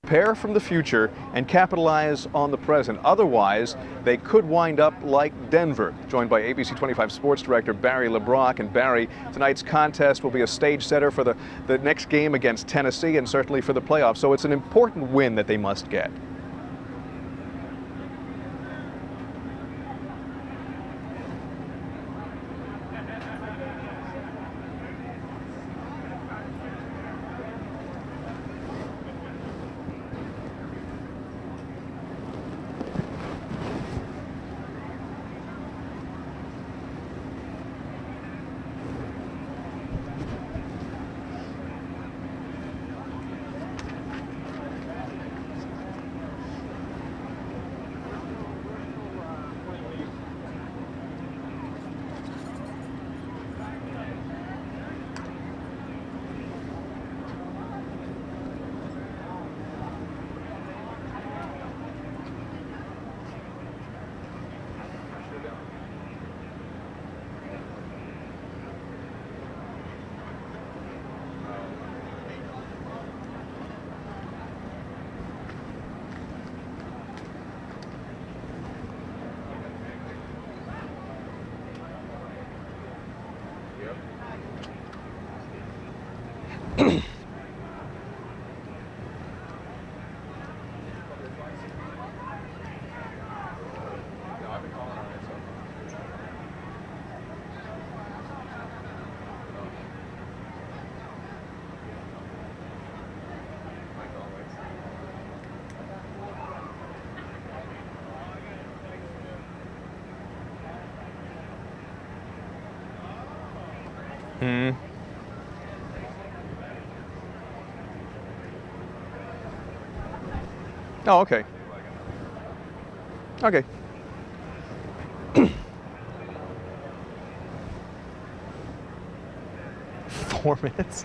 Prepare from the future and capitalize on the present. Otherwise, they could wind up like Denver. Joined by ABC25 sports director Barry LeBrock. And Barry, tonight's contest will be a stage setter for the next game against Tennessee and certainly for the playoffs. So it's an important win that they must get. Oh, okay. Okay. 4 minutes?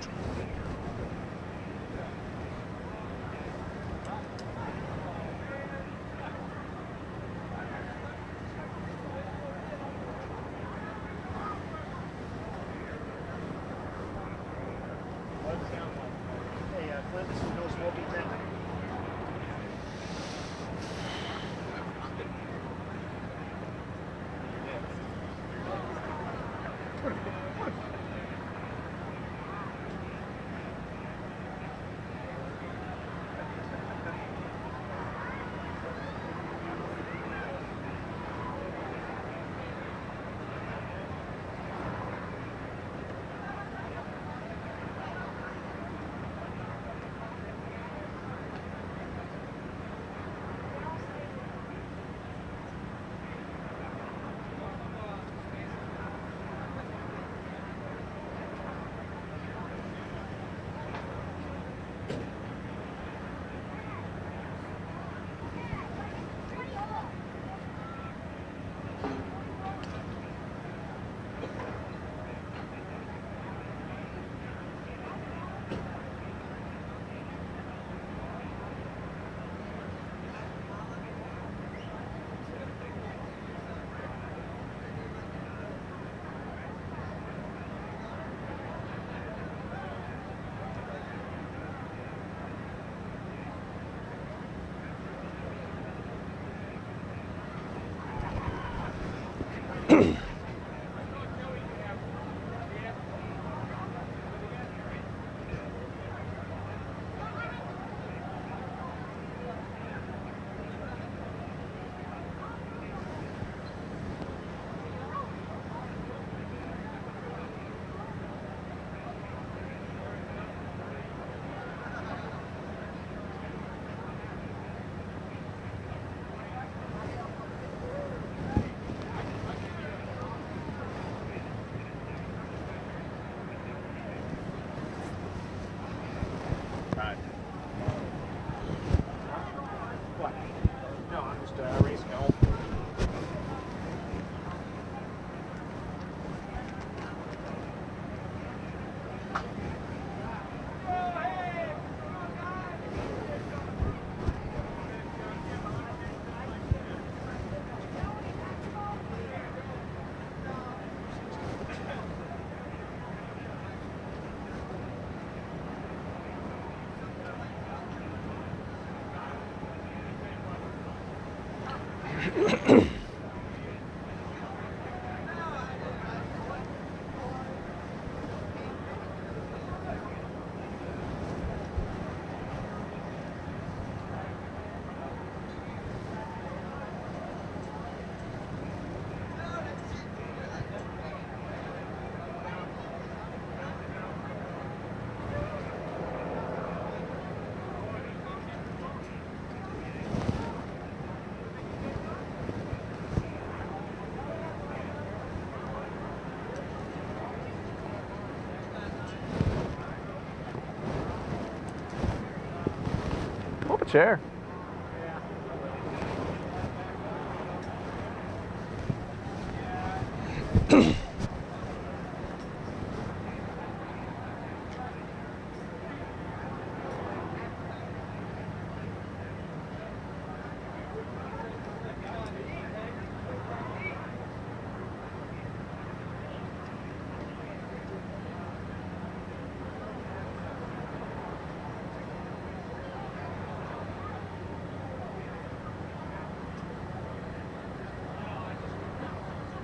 Pull up a chair.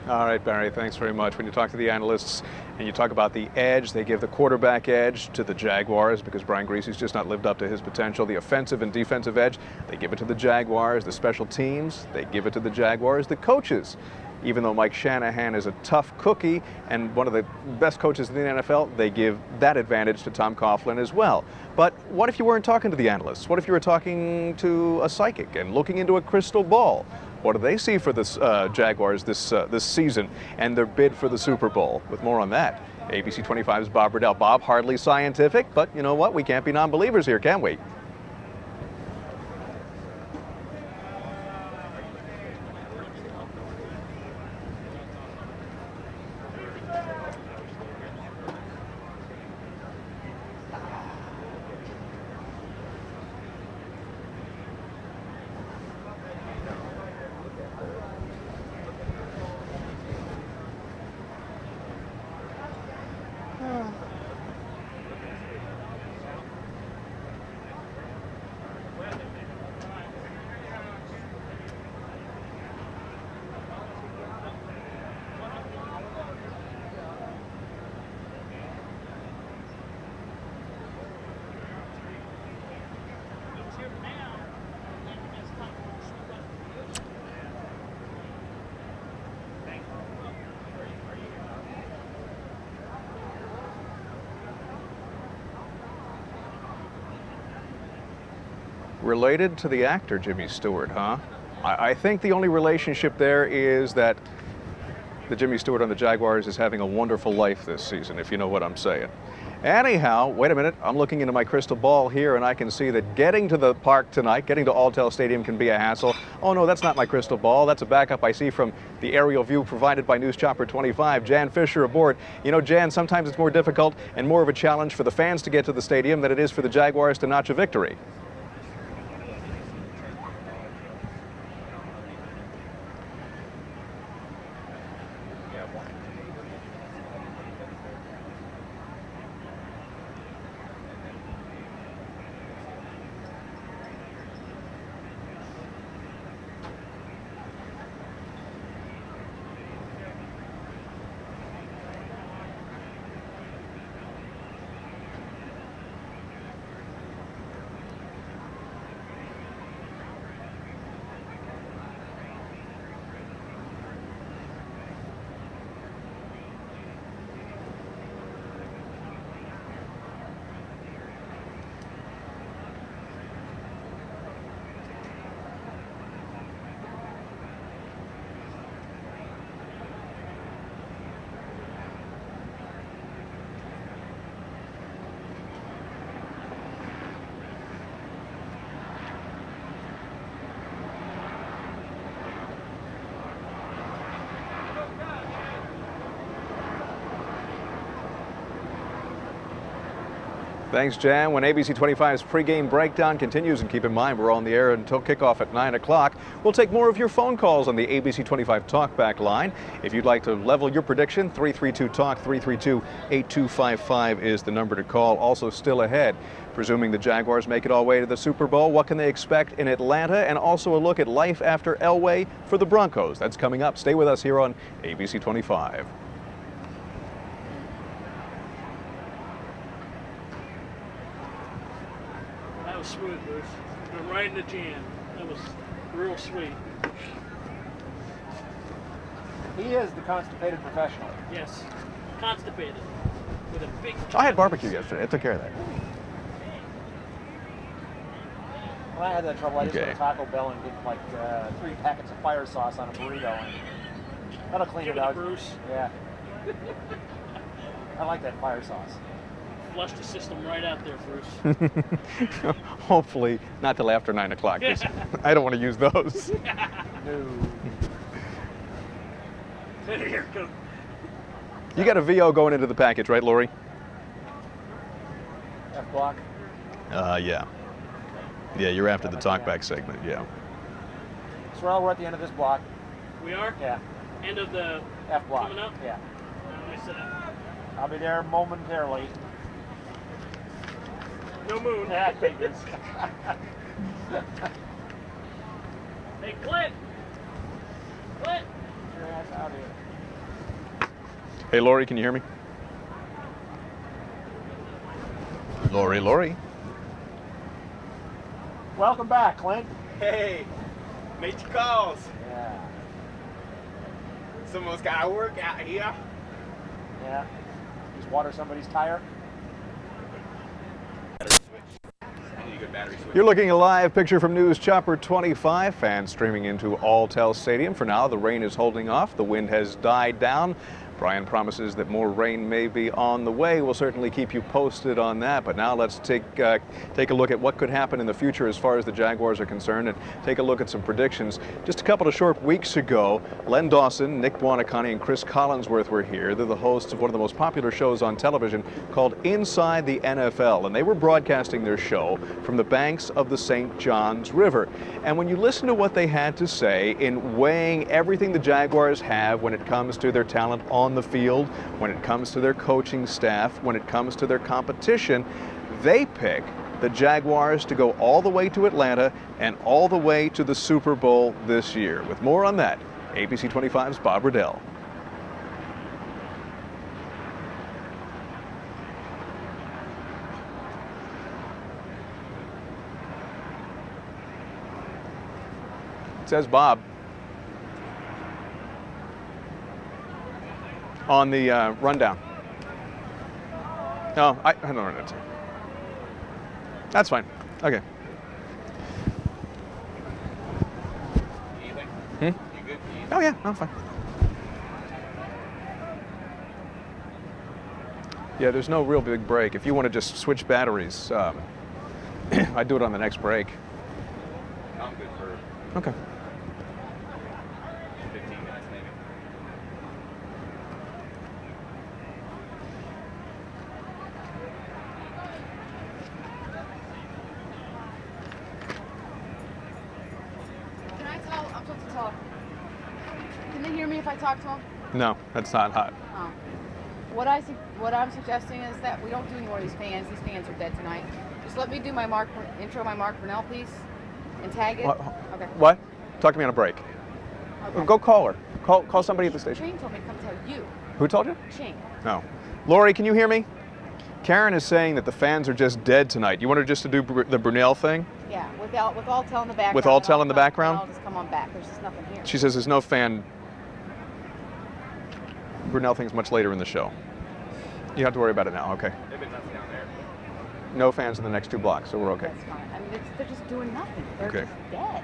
All right, Barry, thanks very much. When you talk to the analysts and you talk about the edge, they give the quarterback edge to the Jaguars because Brian Griese's just not lived up to his potential. The offensive and defensive edge, they give it to the Jaguars. The special teams, they give it to the Jaguars. The coaches, even though Mike Shanahan is a tough cookie and one of the best coaches in the NFL, they give that advantage to Tom Coughlin as well. But what if you weren't talking to the analysts? What if you were talking to a psychic and looking into a crystal ball? What do they see for this Jaguars this season and their bid for the Super Bowl? With more on that, ABC25's Bob Riddell. Bob, hardly scientific, but you know what? We can't be non-believers here, can we? Related to the actor Jimmy Stewart, huh? I think the only relationship there is that the Jimmy Stewart on the Jaguars is having a wonderful life this season, if you know what I'm saying. Anyhow, wait a minute, I'm looking into my crystal ball here and I can see that getting to the park tonight, getting to Alltel Stadium can be a hassle. Oh no, that's not my crystal ball. That's a backup I see from the aerial view provided by News Chopper 25. Jan Fisher aboard. You know, Jan, sometimes it's more difficult and more of a challenge for the fans to get to the stadium than it is for the Jaguars to notch a victory. Thanks, Jan. When ABC25's pregame breakdown continues, and keep in mind we're on the air until kickoff at 9 o'clock, we'll take more of your phone calls on the ABC25 Talkback line. If you'd like to level your prediction, 332-TALK, 332-8255 is the number to call. Also still ahead, presuming the Jaguars make it all the way to the Super Bowl, what can they expect in Atlanta? And also a look at life after Elway for the Broncos. That's coming up. Stay with us here on ABC25. That was smooth, Bruce. You're right in the jam. That was real sweet. He is the constipated professional. Yes, constipated with a big. I had barbecue yesterday. I took care of that. When I had that trouble, I just Okay. went to Taco Bell and get like 3 packets of fire sauce on a burrito, and that'll clean Give it it to out. Bruce. Yeah. I like that fire sauce. Flush the system right out there, Bruce. Hopefully not till after 9 o'clock. I don't want to use those. No. Here, go. You got a VO going into the package, right, Lori? F block. Yeah. Yeah, you're after the talkback segment, yeah. So we're at the end of this block. We are? Yeah. End of the F block. coming up? Yeah. I said, I'll be there momentarily. no moon. Yeah, figures. Hey, Clint. Clint. Yeah, out here. Hey, Lori, can you hear me? Lori. Welcome back, Clint. Hey, made your calls. Yeah. Someone's got to work out here. Yeah. Just water somebody's tire. Battery switch. I need a good battery switch. You're looking at a live picture from News Chopper 25. Fans streaming into Alltel Stadium. For now, the rain is holding off. The wind has died down. Brian promises that more rain may be on the way. We'll certainly keep you posted on that. But now let's take a look at what could happen in the future as far as the Jaguars are concerned, and take a look at some predictions. Just a couple of short weeks ago, Len Dawson, Nick Buonacani, and Chris Collinsworth were here. They're the hosts of one of the most popular shows on television called Inside the NFL, and they were broadcasting their show from the banks of the St. Johns River. And when you listen to what they had to say in weighing everything the Jaguars have when it comes to their talent on the field, when it comes to their coaching staff, when it comes to their competition, they pick the Jaguars to go all the way to Atlanta and all the way to the Super Bowl this year. With more on that, ABC 25's Bob Riddell. It says Bob on the rundown. No, I don't know. That's fine. Okay. Anything? Hmm? You good? Oh yeah, I'm fine. Yeah, there's no real big break. If you want to just switch batteries, I'd do it on the next break. I'm good for Okay. 15 minutes maybe. Can I tell? I'm supposed to talk. Can they hear me if I talk to them? No, that's not hot. Oh. What I'm suggesting is that we don't do any more of these fans. These fans are dead tonight. Just let me do my intro, my Mark Brunell, please, and tag it. What? Okay. What? Talk to me on a break. Okay. Go call her. Call somebody at the station. Ching told me to come tell you. Who told you? Ching. No. Lori, can you hear me? Karen is saying that the fans are just dead tonight. You want her just to do the Brunel thing? Yeah, with Alltel in the background. With Alltel in the background? I'll just come on back. There's just nothing here. She says there's no fan. Brunel thing's much later in the show. You don't have to worry about it now, okay? They've been nuts down there. No fans in the next 2 blocks, so we're okay. That's fine. I mean, they're just doing nothing. They're Okay. just dead.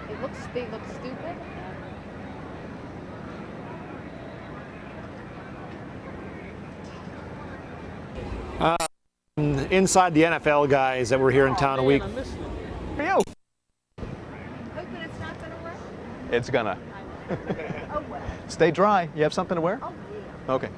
They look stupid. Inside the NFL guys that were here in town a week. I'm missing it. For you. Look, but it's not gonna work. It's gonna. Oh well. Stay dry. You have something to wear? Oh yeah. Okay.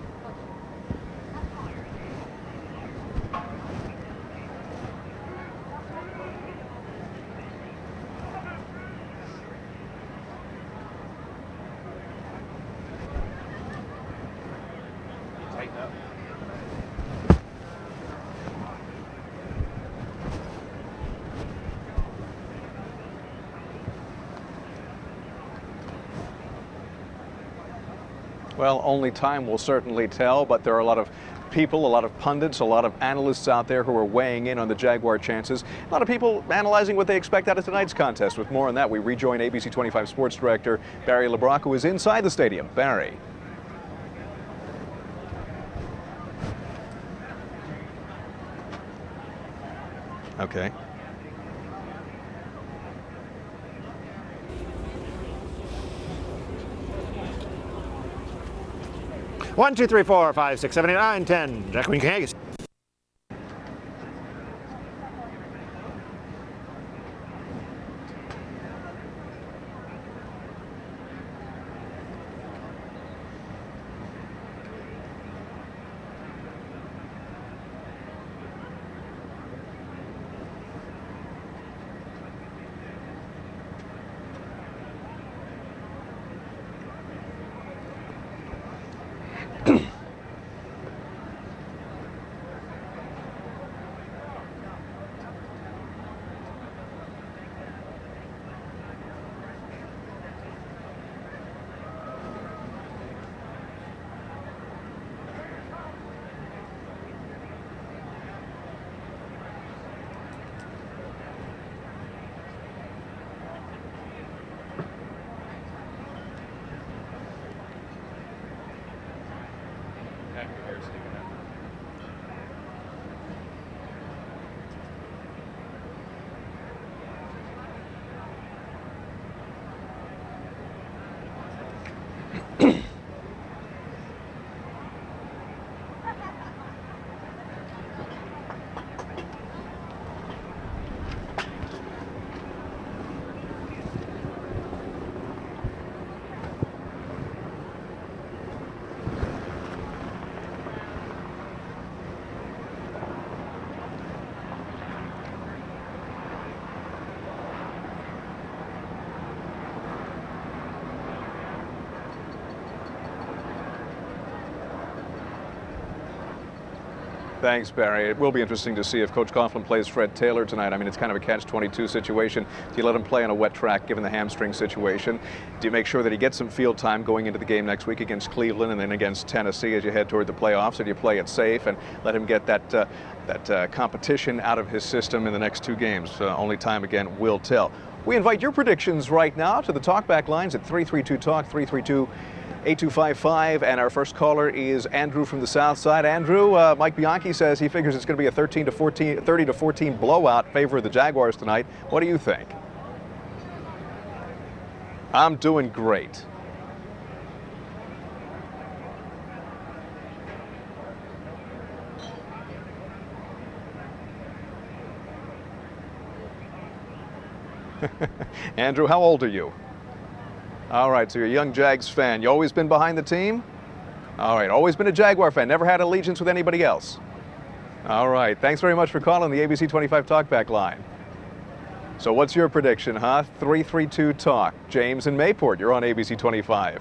Well, only time will certainly tell, but there are a lot of people, a lot of pundits, a lot of analysts out there who are weighing in on the Jaguar chances. A lot of people analyzing what they expect out of tonight's contest. With more on that, we rejoin ABC25 Sports Director Barry LeBrock, who is inside the stadium. Barry. Okay. One, two, three, four, five, 6, 7, 8, 9, 10. Jack Queen Haggis. Thanks, Barry. It will be interesting to see if Coach Coughlin plays Fred Taylor tonight. I mean, it's kind of a catch-22 situation. Do you let him play on a wet track given the hamstring situation? Do you make sure that he gets some field time going into the game next week against Cleveland and then against Tennessee as you head toward the playoffs? Or do you play it safe and let him get that competition out of his system in the next two games? Only time, again, will tell. We invite your predictions right now to the talkback lines at 332-TALK, 332-8255, and our first caller is Andrew from the South Side. Andrew, Mike Bianchi says he figures it's going to be a 30-14 blowout favor of the Jaguars tonight. What do you think? I'm doing great. Andrew, how old are you? All right, so you're a young Jags fan. You always been behind the team? All right, always been a Jaguar fan. Never had allegiance with anybody else? All right, thanks very much for calling the ABC25 Talkback line. So what's your prediction, huh? 332-TALK. James in Mayport, you're on ABC25.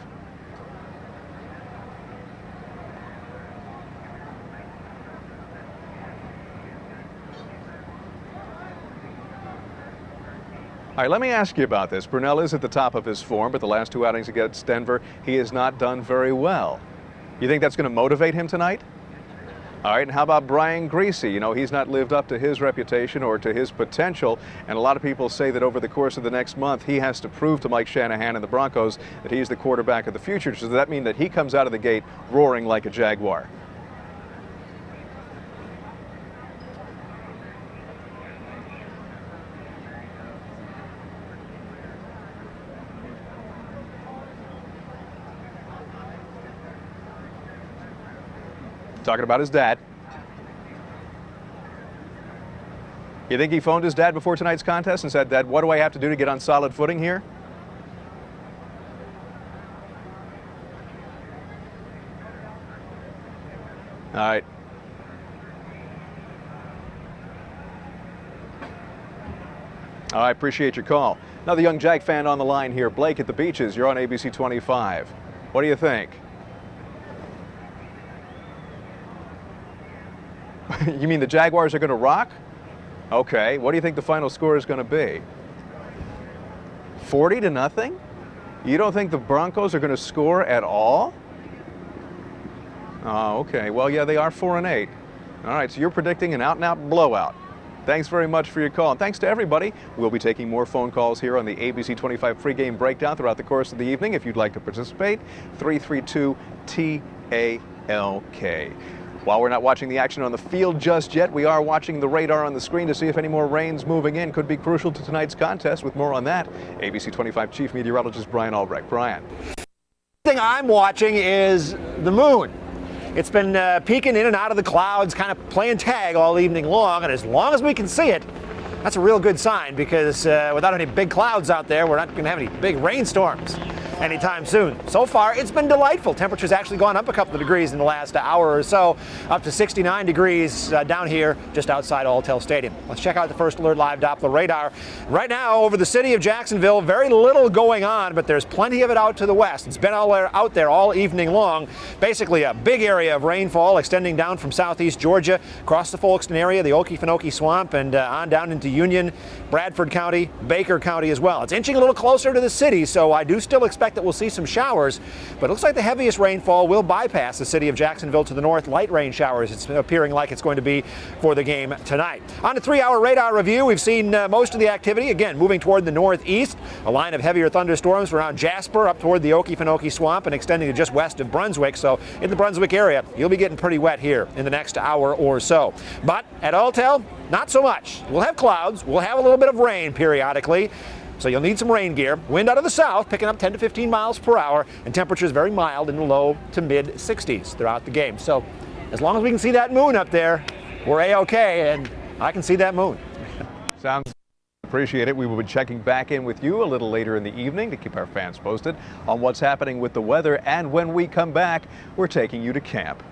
All right, let me ask you about this. Brunell is at the top of his form, but the last two outings against Denver, he has not done very well. You think that's going to motivate him tonight? All right, and how about Brian Greasy? You know, he's not lived up to his reputation or to his potential, and a lot of people say that over the course of the next month, he has to prove to Mike Shanahan and the Broncos that he's the quarterback of the future. Does that mean that he comes out of the gate roaring like a Jaguar? Talking about his dad. You think he phoned his dad before tonight's contest and said, Dad, what do I have to do to get on solid footing here? All right. I appreciate your call. Another young Jag fan on the line here. Blake at the Beaches. You're on ABC 25. What do you think? You mean the Jaguars are going to rock? Okay. What do you think the final score is going to be? 40-0? You don't think the Broncos are going to score at all? Oh, okay. Well, yeah, they are 4-8. All right, so you're predicting an out-and-out blowout. Thanks very much for your call. And thanks to everybody. We'll be taking more phone calls here on the ABC25 pregame breakdown throughout the course of the evening. If you'd like to participate, 332-TALK. While we're not watching the action on the field just yet, we are watching the radar on the screen to see if any more rain's moving in. Could be crucial to tonight's contest. With more on that, ABC25 Chief Meteorologist Brian Albrecht. Brian. The thing I'm watching is the moon. It's been peeking in and out of the clouds, kind of playing tag all evening long, and as long as we can see it, that's a real good sign, because without any big clouds out there, we're not going to have any big rainstorms anytime soon. So far, it's been delightful. Temperature's actually gone up a couple of degrees in the last hour or so, up to 69 degrees down here just outside Alltel Stadium. Let's check out the First Alert Live Doppler radar. Right now, over the city of Jacksonville, very little going on, but there's plenty of it out to the west. It's been out there all evening long. Basically, a big area of rainfall extending down from southeast Georgia, across the Folkston area, the Okefenokee Swamp, and on down into Union, Bradford County, Baker County as well. It's inching a little closer to the city, so I do still expect that we'll see some showers, but it looks like the heaviest rainfall will bypass the city of Jacksonville to the north. Light rain showers, it's appearing like it's going to be for the game tonight. On the 3-hour radar review, we've seen most of the activity, again, moving toward the northeast. A line of heavier thunderstorms around Jasper, up toward the Okefenokee Swamp, and extending to just west of Brunswick. So in the Brunswick area, you'll be getting pretty wet here in the next hour or so. But at Alltel, not so much. We'll have clouds, we'll have a little bit of rain periodically, so you'll need some rain gear. Wind out of the south, picking up 10 to 15 miles per hour, and temperatures very mild in the low to mid 60s throughout the game. So as long as we can see that moon up there, we're A-okay, and I can see that moon. Sounds appreciate it. We will be checking back in with you a little later in the evening to keep our fans posted on what's happening with the weather. And when we come back, we're taking you to Camp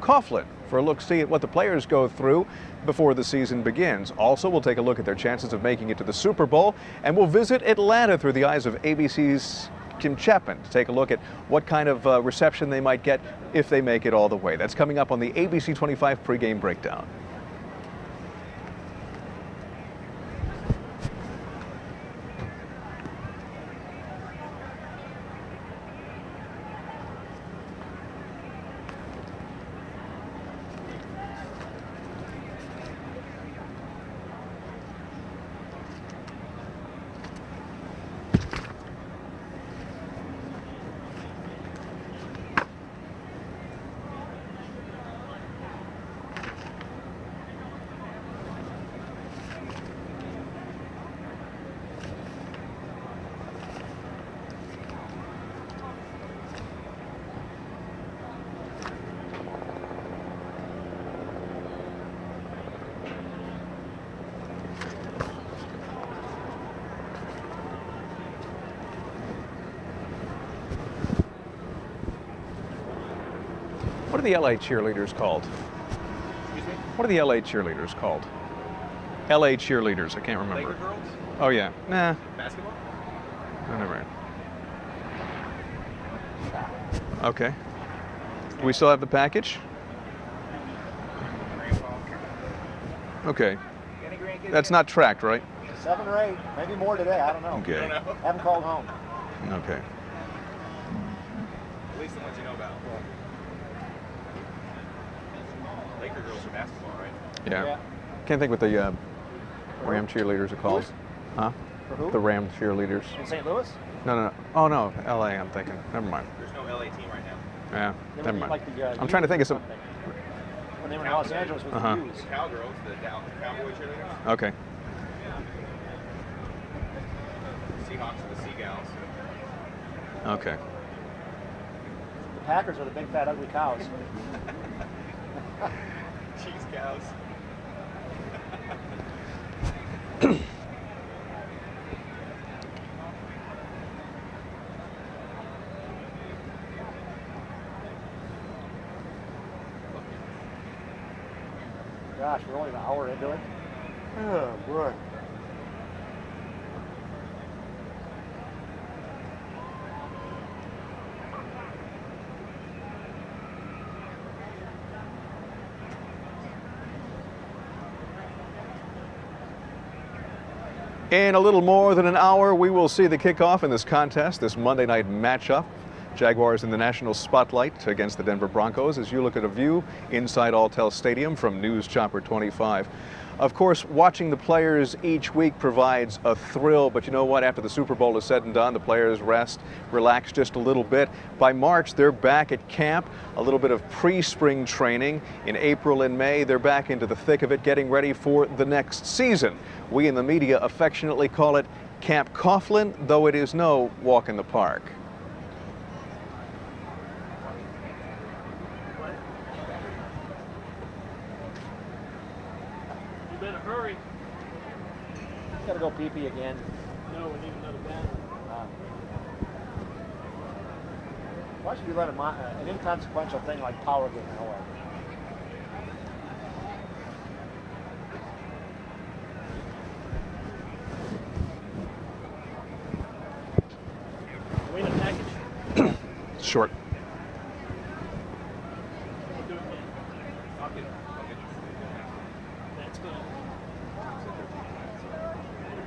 Coughlin for a look-see at what the players go through before the season begins. Also, we'll take a look at their chances of making it to the Super Bowl, and we'll visit Atlanta through the eyes of ABC's Kim Chapman to take a look at what kind of reception they might get if they make it all the way. That's coming up on the ABC25 pregame breakdown. What are the LA cheerleaders called? Excuse me? What are the LA cheerleaders called? LA cheerleaders, I can't remember. Laker girls? Oh yeah, nah, Basketball? oh, never mind. Okay. Do we still have the package? Okay. Any grandkids? That's not tracked, right? 7 or 8, maybe more today. I don't know. Okay. Haven't called home. Okay. At least the ones you know about. Laker girls are basketball, right? Yeah. Can't think what the Ram cheerleaders are called. Who's? Huh? For who? The Ram cheerleaders. In St. Louis? No. Oh no, LA. I'm thinking. Never mind. There's no LA team right now. Yeah. They Never were mind. like the, I'm trying to think of some. When they were in Los Angeles with Uh-huh. the U's. The Cowgirls, the Cowboy cheerleaders. Okay. Seahawks are the Seagals. Okay. The Packers are the big fat ugly cows. Cheese cows. Gosh, we're only an hour into it. Oh boy. In a little more than an hour, we will see the kickoff in this contest, this Monday night matchup Jaguars in the national spotlight against the Denver Broncos as you look at a view inside Alltel Stadium from News Chopper 25. Of course, watching the players each week provides a thrill, but you know what? After the Super Bowl is said and done, the players rest, relax just a little bit. By March, they're back at camp, a little bit of pre-spring training. In April and May, they're back into the thick of it, getting ready for the next season. We in the media affectionately call it Camp Coughlin, though it is no walk in the park. Better hurry. Gotta go pee-pee again. No, we need another bathroom. Why should you let an inconsequential thing like power get in the way? Are we in a package? Short. I'll do it again. I'll get it. That's good.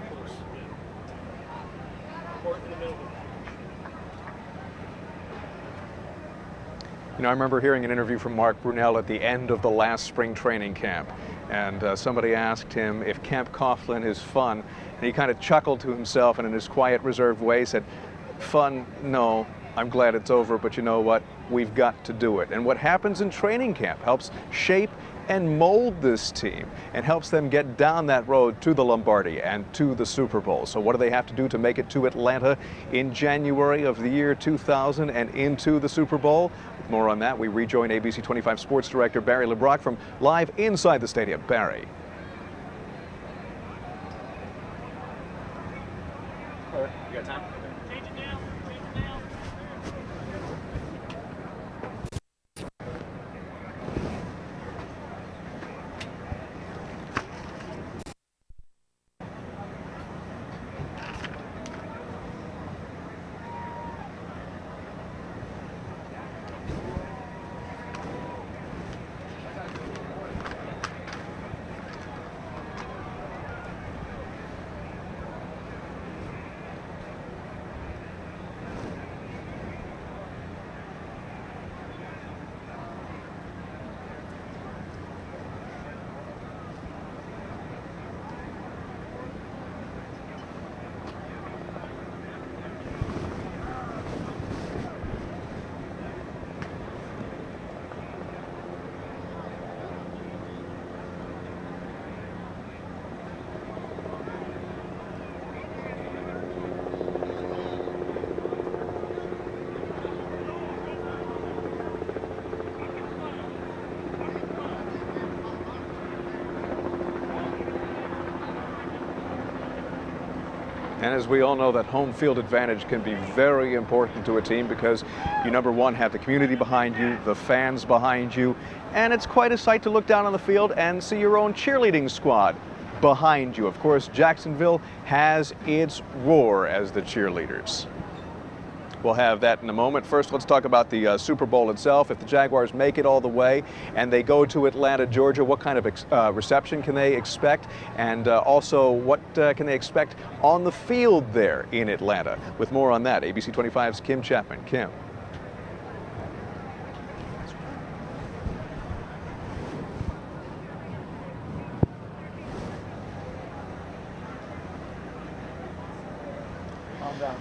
Close. Yeah. Or in the middle. You know, I remember hearing an interview from Mark Brunell at the end of the last spring training camp, and somebody asked him if Camp Coughlin is fun, and he kind of chuckled to himself and in his quiet, reserved way said, "Fun? No. I'm glad it's over, but you know what? We've got to do it." And what happens in training camp helps shape and mold this team and helps them get down that road to the Lombardi and to the Super Bowl. So what do they have to do to make it to Atlanta in January of the year 2000 and into the Super Bowl? With more on that, we rejoin ABC25 Sports Director Barry LeBrock from live inside the stadium. Barry. You got time? Change it down. Change it down. And as we all know, that home field advantage can be very important to a team because you, number one, have the community behind you, the fans behind you, and it's quite a sight to look down on the field and see your own cheerleading squad behind you. Of course, Jacksonville has its roar as the cheerleaders. We'll have that in a moment. First, let's talk about the Super Bowl itself. If the Jaguars make it all the way and they go to Atlanta, Georgia, what kind of reception can they expect? And also, what can they expect on the field there in Atlanta? With more on that, ABC25's Kim Chapman. Kim. Calm down.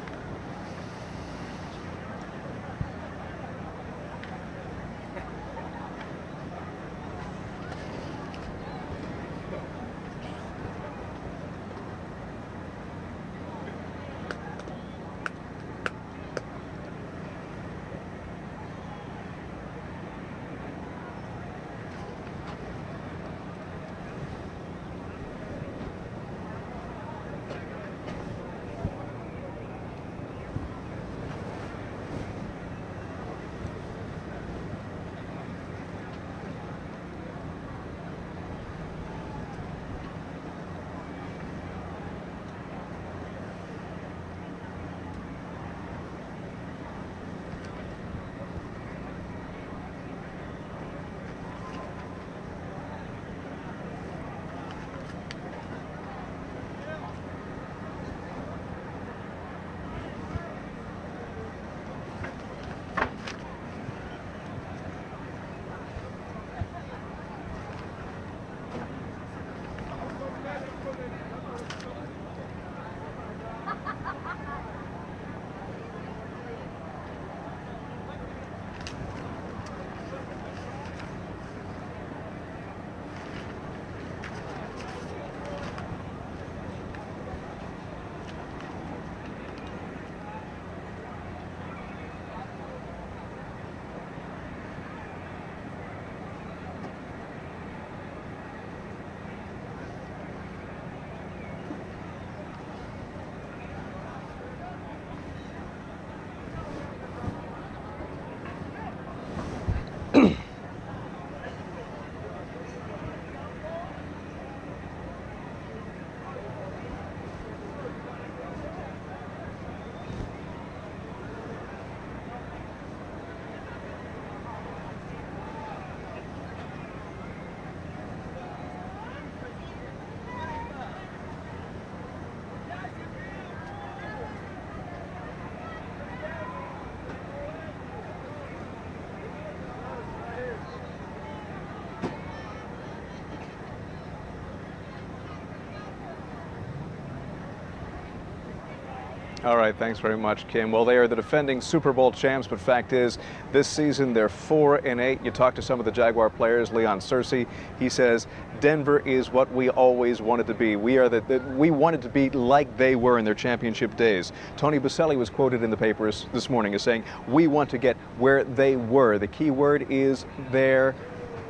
All right, thanks very much, Kim. Well, they are the defending Super Bowl champs, but fact is, this season they're 4-8. You talk to some of the Jaguar players, Leon Searcy. He says Denver is what we always wanted to be. We wanted to be like they were in their championship days. Tony Baselli was quoted in the papers this morning as saying, "We want to get where they were." The key word is there,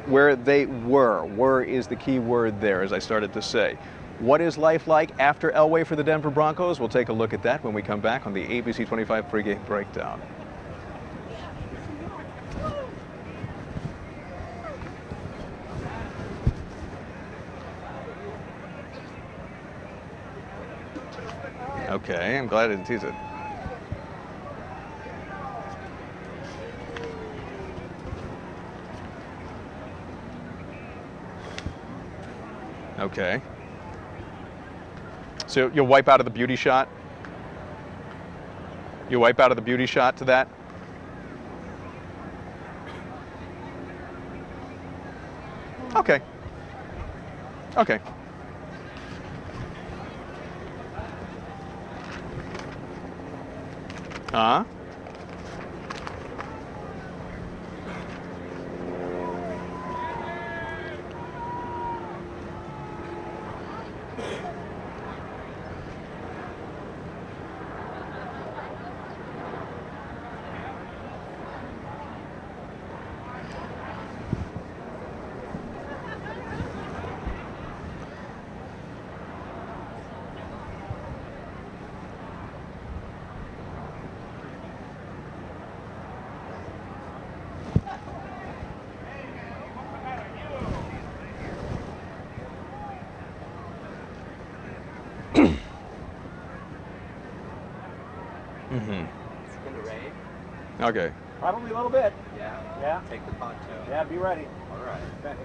where they were. Were is the key word there, as I started to say. What is life like after Elway for the Denver Broncos? We'll take a look at that when we come back on the ABC 25 pregame breakdown. Okay, I'm glad I didn't tease it. Okay. So you'll wipe out of the beauty shot? You wipe out of the beauty shot to that? Okay. Okay. Huh? Mm-hmm. It's gonna rain. Okay. Probably a little bit. Yeah. Yeah. Take the poncho. Yeah, be ready. All right. Okay.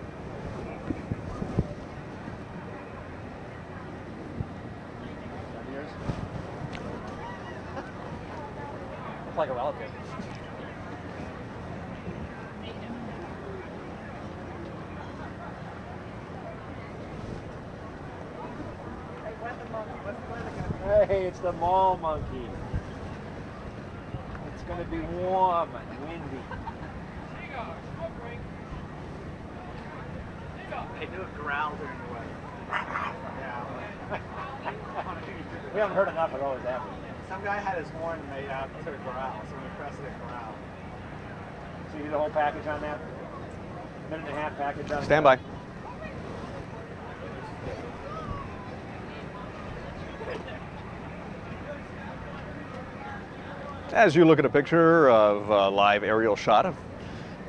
Yours? Looks like a relative. Hey, it's the mall monkey. It's going to be warm and windy. They do a growl during the weather. We haven't heard enough, it always happens. Some guy had his horn made out to growl, so we pressed it growl. So you do the whole package on that? Minute and a half package on Stand by. As you look at a picture of a live aerial shot of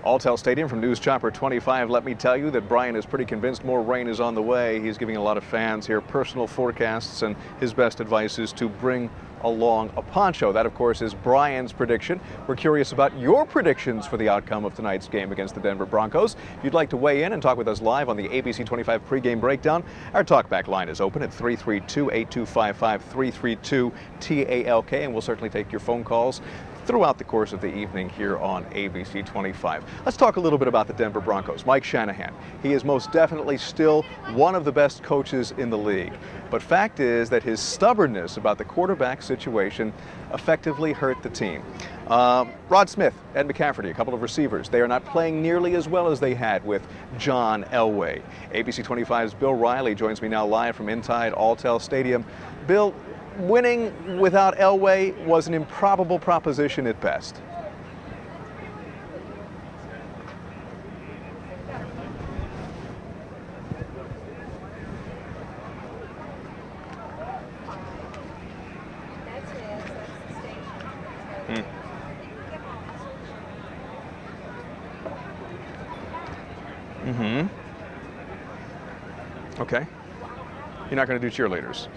Alltel Stadium from News Chopper 25, let me tell you that Brian is pretty convinced more rain is on the way. He's giving a lot of fans here personal forecasts, and his best advice is to bring along a poncho. That, of course, is Brian's prediction. We're curious about your predictions for the outcome of tonight's game against the Denver Broncos. If you'd like to weigh in and talk with us live on the ABC 25 pregame breakdown, our talkback line is open at 332-8255, 332-TALK, and we'll certainly take your phone calls throughout the course of the evening here on ABC 25. Let's talk a little bit about the Denver Broncos. Mike Shanahan, he is most definitely still one of the best coaches in the league. But fact is that his stubbornness about the quarterback situation effectively hurt the team. Rod Smith, Ed McCafferty, a couple of receivers, they are not playing nearly as well as they had with John Elway. ABC 25's Bill Riley joins me now live from inside Alltel Stadium. Bill, winning without Elway was an improbable proposition at best. Mm-hmm. Okay. You're not going to do cheerleaders.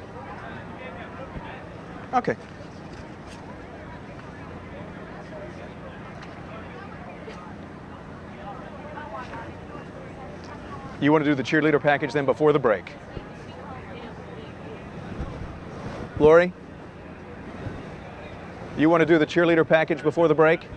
Okay. You want to do the cheerleader package then before the break? Lori? You want to do the cheerleader package before the break?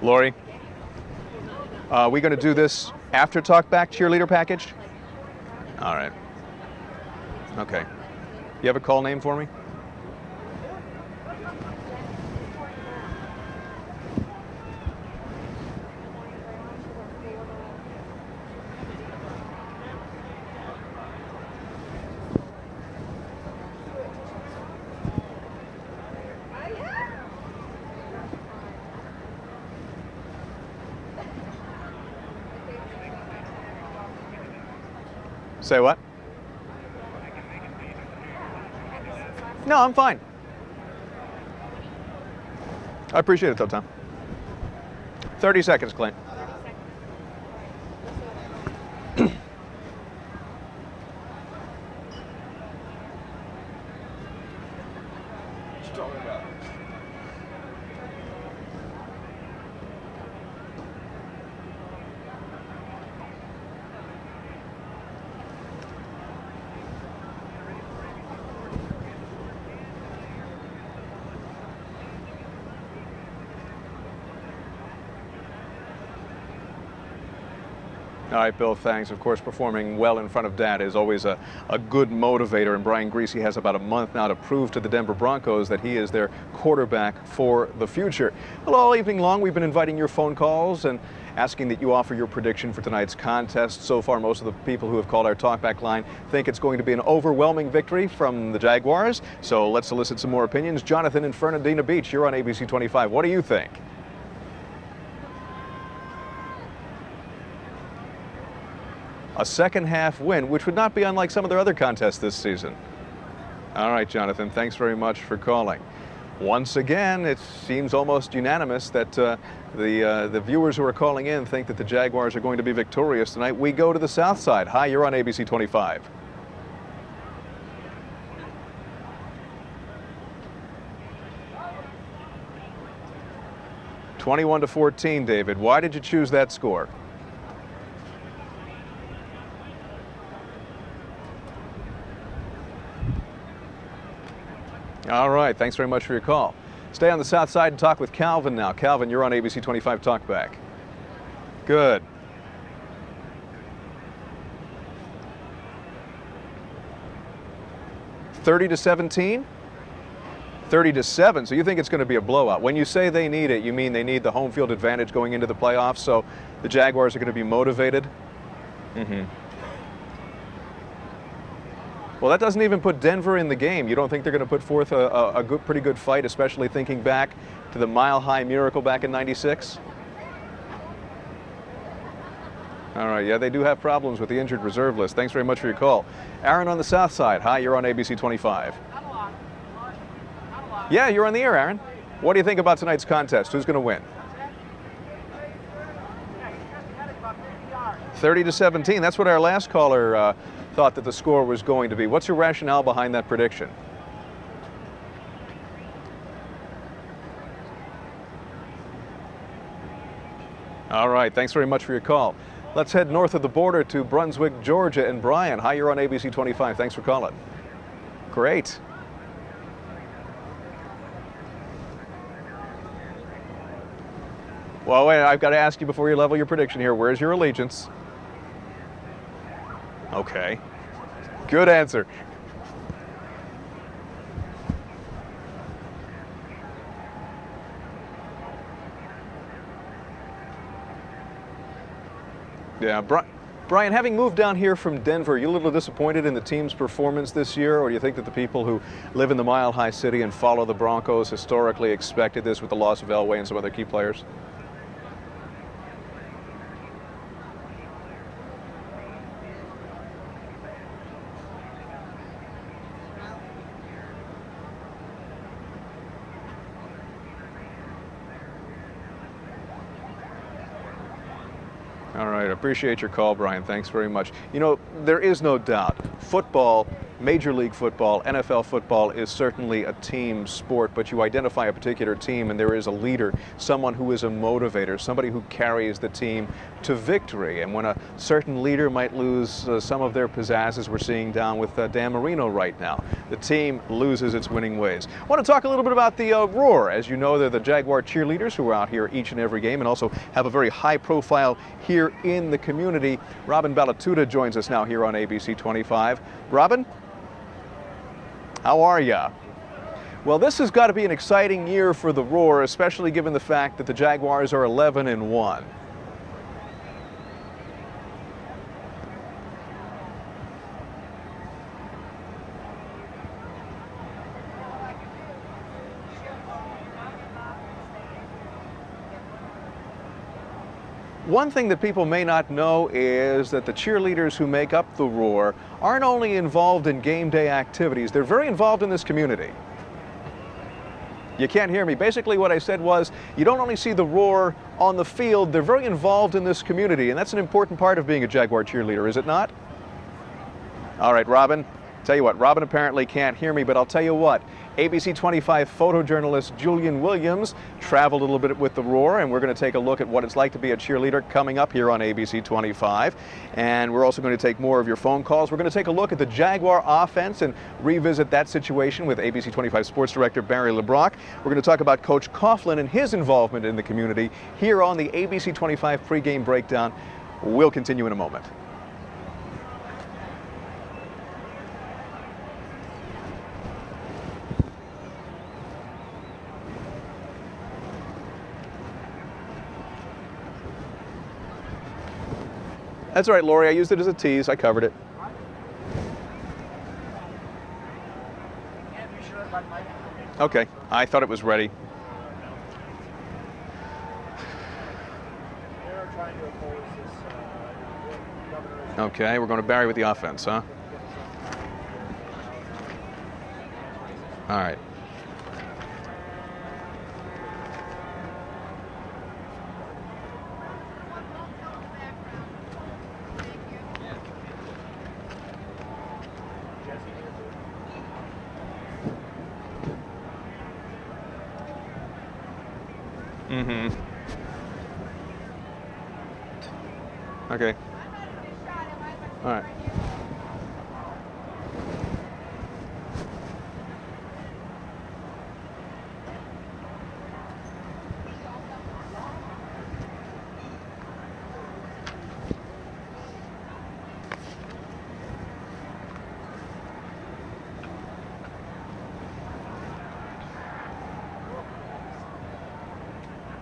Lori, are we going to do this after talkback cheerleader package? All right. Okay. You have a call name for me? Say what? No, I'm fine. I appreciate it though, Tom. 30 seconds, Clint. All right, Bill, thanks. Of course, performing well in front of Dad is always a good motivator, and Brian Greasy has about a month now to prove to the Denver Broncos that he is their quarterback for the future. Well, all evening long, we've been inviting your phone calls and asking that you offer your prediction for tonight's contest. So far, most of the people who have called our talkback line think it's going to be an overwhelming victory from the Jaguars. So let's solicit some more opinions. Jonathan in Fernandina Beach, you're on ABC25. What do you think? A second half win, which would not be unlike some of their other contests this season. All right, Jonathan, thanks very much for calling. Once again, it seems almost unanimous that the viewers who are calling in think that the Jaguars are going to be victorious tonight. We go to the south side. Hi, you're on ABC 25. (21-14), David. Why did you choose that score? All right, thanks very much for your call. Stay on the south side and talk with Calvin now. Calvin, you're on ABC 25 Talkback. Good. (30-17). 30-7, so you think it's going to be a blowout. When you say they need it, you mean they need the home field advantage going into the playoffs, so the Jaguars are going to be motivated? Mm-hmm. Well, that doesn't even put Denver in the game. You don't think they're going to put forth a pretty good fight, especially thinking back to the mile-high miracle back in '96? All right, yeah, they do have problems with the injured reserve list. Thanks very much for your call. Aaron on the south side. Hi, you're on ABC 25. Yeah, you're on the air, Aaron. What do you think about tonight's contest? Who's going to win? 30-17. That's what our last caller thought that the score was going to be. What's your rationale behind that prediction? All right, thanks very much for your call. Let's head north of the border to Brunswick, Georgia, and Brian. Hi, you're on ABC 25. Thanks for calling. Great. Well, wait, I've got to ask you before you level your prediction here. Where's your allegiance? Okay. Good answer. Yeah, Brian, having moved down here from Denver, are you a little disappointed in the team's performance this year, or do you think that the people who live in the Mile High City and follow the Broncos historically expected this with the loss of Elway and some other key players? All right, I appreciate your call, Brian. Thanks very much. You know, there is no doubt football, Major League Football, NFL football is certainly a team sport, but you identify a particular team and there is a leader, someone who is a motivator, somebody who carries the team, to victory. And when a certain leader might lose some of their pizzazz, as we're seeing down with Dan Marino right now, the team loses its winning ways. I want to talk a little bit about the Roar. As you know, they're the Jaguar cheerleaders who are out here each and every game and also have a very high profile here in the community. Robin Ballatuta joins us now here on ABC 25. Robin, how are ya? Well, this has got to be an exciting year for the Roar, especially given the fact that the Jaguars are 11-1. One thing that people may not know is that the cheerleaders who make up the Roar aren't only involved in game day activities, they're very involved in this community. You can't hear me. Basically what I said was, you don't only see the Roar on the field, they're very involved in this community, and that's an important part of being a Jaguar cheerleader, is it not? All right, Robin, tell you what, Robin apparently can't hear me, but I'll tell you what, ABC 25 photojournalist Julian Williams traveled a little bit with the Roar, and we're going to take a look at what it's like to be a cheerleader coming up here on ABC 25. And we're also going to take more of your phone calls. We're going to take a look at the Jaguar offense and revisit that situation with ABC 25 sports director Barry LeBrock. We're going to talk about Coach Coughlin and his involvement in the community here on the ABC 25 pregame breakdown. We'll continue in a moment. That's all right, Lori. I used it as a tease. I covered it. Okay. I thought it was ready. Okay, we're going to Barry with the offense, huh? All right. Okay. All right.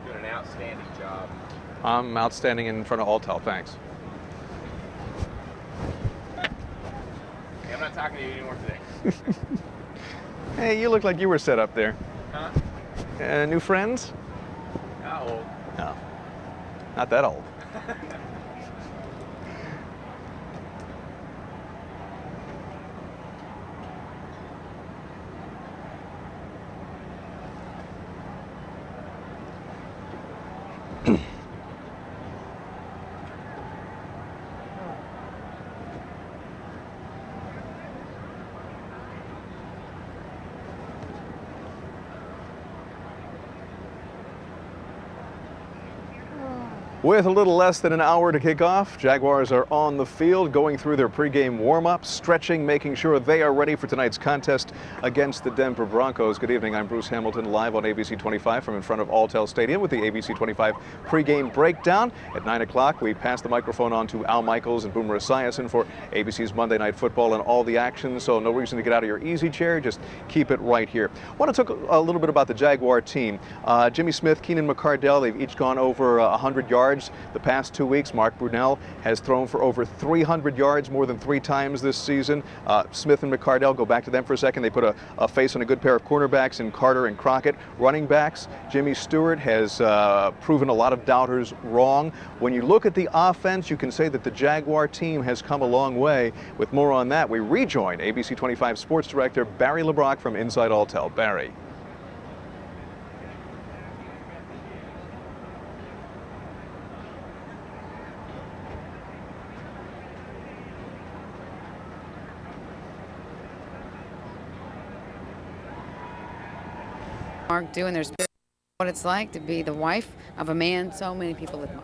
Doing an outstanding job. I'm outstanding in front of Alltel, thanks. Hey, I'm not talking to you anymore today. Hey, you look like you were set up there. Huh? New friends? How old? No, not that old. With a little less than an hour to kick off, Jaguars are on the field going through their pregame warm-up, stretching, making sure they are ready for tonight's contest against the Denver Broncos. Good evening, I'm Bruce Hamilton, live on ABC 25 from in front of Alltel Stadium with the ABC 25 pregame breakdown. At 9 o'clock, we pass the microphone on to Al Michaels and Boomer Esiason for ABC's Monday Night Football and all the action, so no reason to get out of your easy chair, just keep it right here. I want to talk a little bit about the Jaguar team. Jimmy Smith, Keenan McCardell, they've each gone over 100 yards the past 2 weeks. Mark Brunell has thrown for over 300 yards more than 3 times this season. Smith and McCardell, go back to them for a second. They put a face on a good pair of cornerbacks in Carter and Crockett. Running backs, Jimmy Stewart has proven a lot of doubters wrong. When you look at the offense, you can say that the Jaguar team has come a long way. With more on that, we rejoin ABC 25 sports director Barry LeBrock from Inside Alltel. Barry. Mark doing their spirit, what it's like to be the wife of a man so many people admire.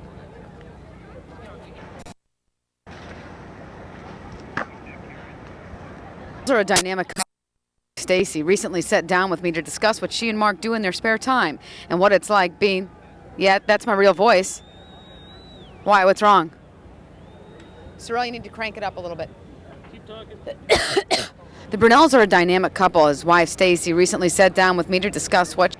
are a dynamic couple. Stacy recently sat down with me to discuss what she and Mark do in their spare time and what it's like being, yeah, that's my real voice. Why, what's wrong? Sorrel, you need to crank it up a little bit. Keep talking. The Brunels are a dynamic couple. His wife Stacy recently sat down with me to discuss what.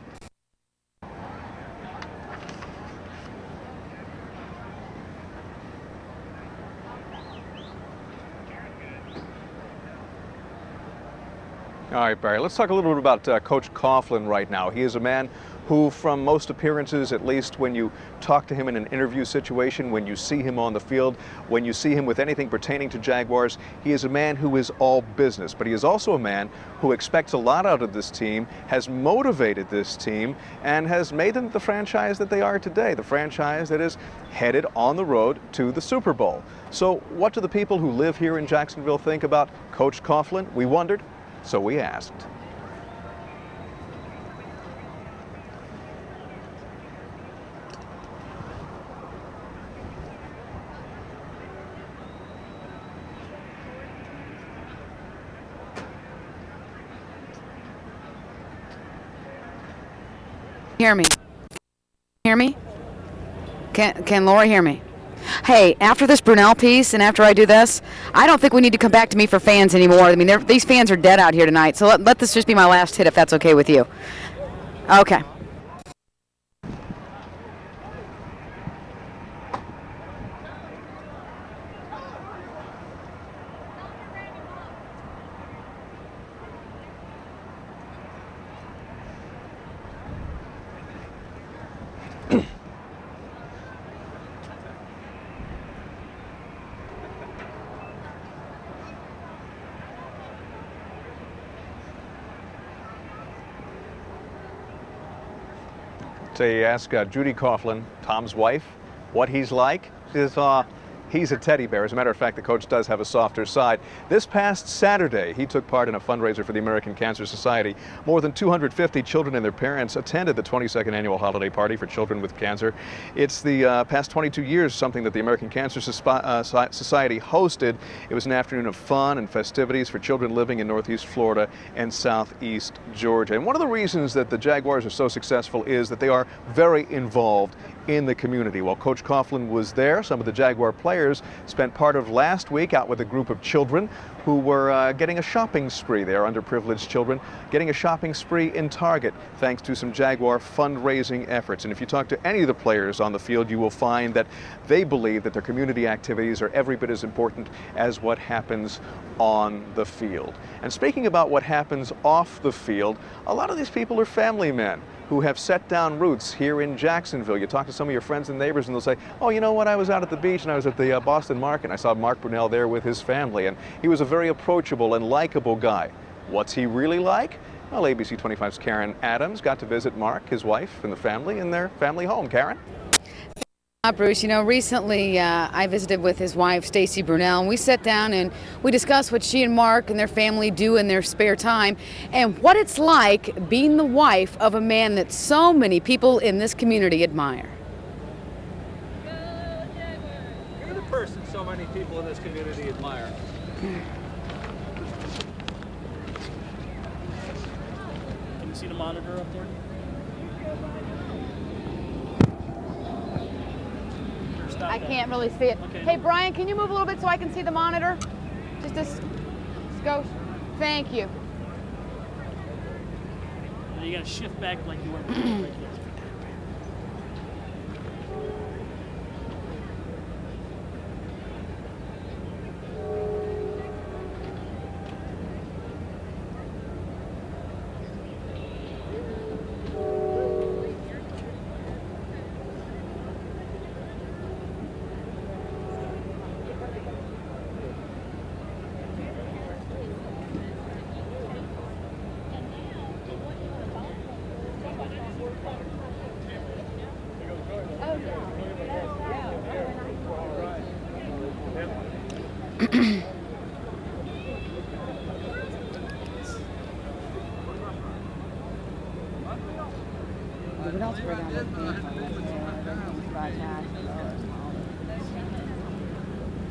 All right, Barry, let's talk a little bit about Coach Coughlin right now. He is a man who, from most appearances, at least when you talk to him in an interview situation, when you see him on the field, when you see him with anything pertaining to Jaguars, he is a man who is all business. But he is also a man who expects a lot out of this team, has motivated this team, and has made them the franchise that they are today, the franchise that is headed on the road to the Super Bowl. So what do the people who live here in Jacksonville think about Coach Coughlin? We wondered. So we asked. Hear me? Hear me? Can Laura hear me? Hey, after this Brunel piece and after I do this, I don't think we need to come back to me for fans anymore. I mean, these fans are dead out here tonight, so let this just be my last hit if that's okay with you. Okay. They ask Judy Coughlin, Tom's wife, what he's like. He's a teddy bear. As a matter of fact, the coach does have a softer side. This past Saturday, he took part in a fundraiser for the American Cancer Society. More than 250 children and their parents attended the 22nd annual holiday party for children with cancer. It's the past 22 years something that the American Cancer Society hosted. It was an afternoon of fun and festivities for children living in Northeast Florida and Southeast Georgia. And one of the reasons that the Jaguars are so successful is that they are very involved in the community. While Coach Coughlin was there, some of the Jaguar players spent part of last week out with a group of children who were getting a shopping spree. They are underprivileged children getting a shopping spree in Target thanks to some Jaguar fundraising efforts. And if you talk to any of the players on the field, you will find that they believe that their community activities are every bit as important as what happens on the field. And speaking about what happens off the field, a lot of these people are family men who have set down roots here in Jacksonville. You talk to some of your friends and neighbors and they'll say, oh, you know what, I was out at the beach and I was at the Boston Market and I saw Mark Brunel there with his family, and he was a very approachable and likable guy. What's he really like? Well, ABC25's Karen Adams got to visit Mark, his wife, and the family in their family home. Karen? Bruce, you know, recently I visited with his wife, Stacy Brunel, and we sat down and we discussed what she and Mark and their family do in their spare time and what it's like being the wife of a man that so many people in this community admire. You're the person so many people in this community admire. Can you see the monitor up there? I can't really see it. Okay. Hey, Brian, can you move a little bit so I can see the monitor? Just this go. Thank you. You gotta shift back like you were like this.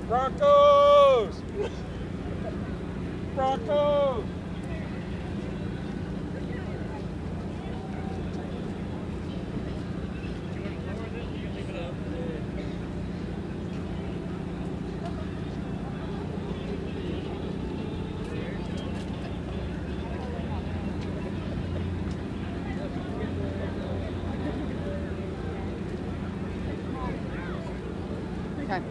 Broncos! Broncos! Okay.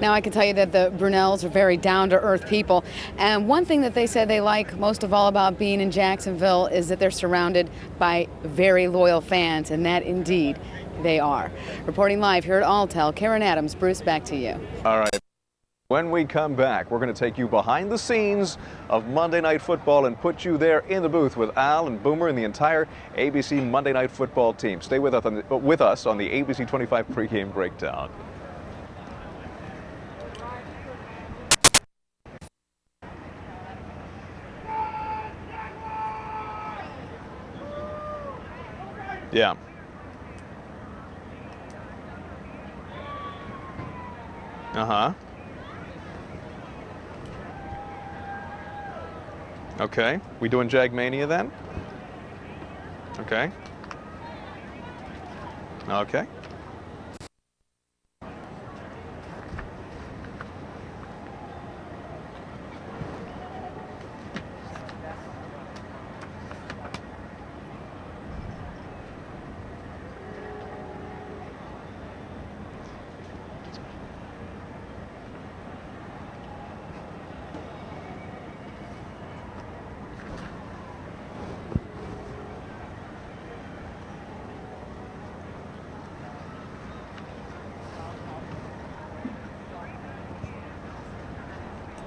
Now I can tell you that the Brunels are very down-to-earth people, and one thing that they said they like most of all about being in Jacksonville is that they're surrounded by very loyal fans, and that indeed they are. Reporting live here at Alltel, Karen Adams. Bruce, back to you. All right. When we come back, we're going to take you behind the scenes of Monday Night Football and put you there in the booth with Al and Boomer and the entire ABC Monday Night Football team. Stay with us on the ABC25 pregame breakdown. Yeah. Uh-huh. Okay. We doing Jagmania then? Okay. Okay.